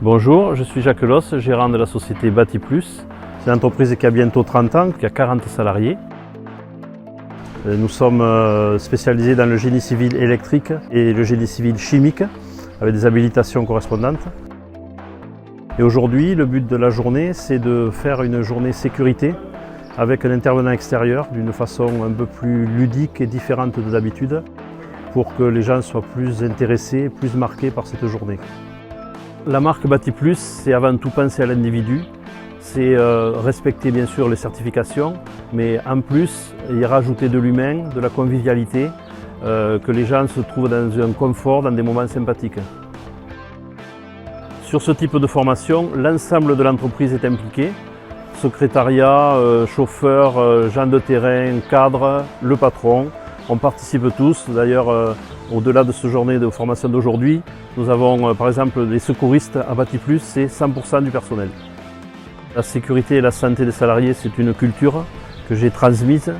Bonjour, je suis Jacques Loss, gérant de la société Bati Plus. C'est une entreprise qui a bientôt 30 ans, qui a 40 salariés. Nous sommes spécialisés dans le génie civil électrique et le génie civil chimique, avec des habilitations correspondantes. Et aujourd'hui, le but de la journée, c'est de faire une journée sécurité avec un intervenant extérieur d'une façon un peu plus ludique et différente de d'habitude pour que les gens soient plus intéressés, plus marqués par cette journée. La marque Bati Plus, c'est avant tout penser à l'individu, c'est respecter bien sûr les certifications, mais en plus y rajouter de l'humain, de la convivialité, que les gens se trouvent dans un confort, dans des moments sympathiques. Sur ce type de formation, l'ensemble de l'entreprise est impliqué, secrétariat, chauffeur, gens de terrain, cadre, le patron. On participe tous, d'ailleurs au-delà de cette journée de formation d'aujourd'hui, nous avons par exemple des secouristes à Bati Plus, c'est 100% du personnel. La sécurité et la santé des salariés, c'est une culture que j'ai transmise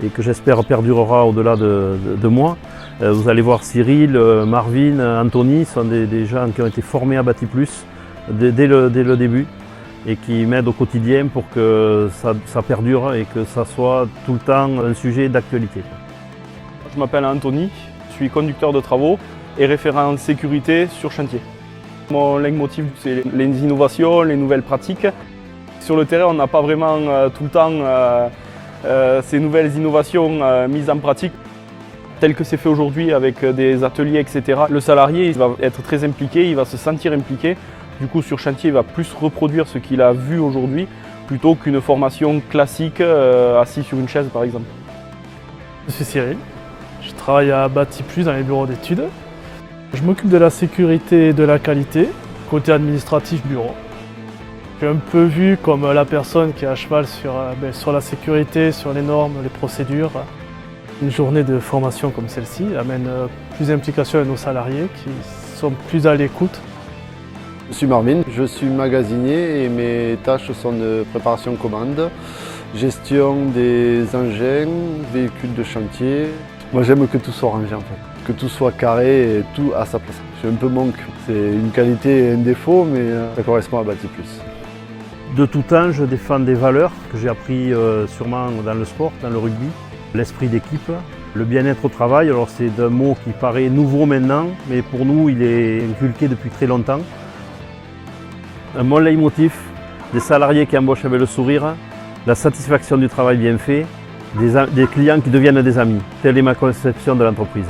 et que j'espère perdurera au-delà de moi. Vous allez voir Cyril, Marvin, Anthony, sont des gens qui ont été formés à Bati Plus dès le début et qui m'aident au quotidien pour que ça perdure et que ça soit tout le temps un sujet d'actualité. Je m'appelle Anthony, je suis conducteur de travaux et référent en sécurité sur chantier. Mon leitmotiv, c'est les innovations, les nouvelles pratiques. Sur le terrain, on n'a pas vraiment tout le temps ces nouvelles innovations mises en pratique, tel que c'est fait aujourd'hui avec des ateliers, etc. Le salarié il va être très impliqué, il va se sentir impliqué. Du coup, sur chantier, il va plus reproduire ce qu'il a vu aujourd'hui plutôt qu'une formation classique assis sur une chaise, par exemple. Je suis Cyril, je travaille à Bati Plus dans les bureaux d'études. Je m'occupe de la sécurité et de la qualité, côté administratif bureau. Je suis un peu vu comme la personne qui est à cheval sur la sécurité, sur les normes, les procédures. Une journée de formation comme celle-ci amène plus d'implication à nos salariés qui sont plus à l'écoute. Je suis Marvin, je suis magasinier et mes tâches sont de préparation commande, gestion des engins, véhicules de chantier. Moi j'aime que tout soit rangé en fait, que tout soit carré et tout à sa place. Je suis un peu monk, c'est une qualité et un défaut mais ça correspond à Bati Plus. De tout temps, je défends des valeurs que j'ai appris sûrement dans le sport, dans le rugby. L'esprit d'équipe, le bien-être au travail, alors c'est un mot qui paraît nouveau maintenant, mais pour nous il est inculqué depuis très longtemps. Mon leitmotiv, des salariés qui embauchent avec le sourire, la satisfaction du travail bien fait, des clients qui deviennent des amis. Telle est ma conception de l'entreprise.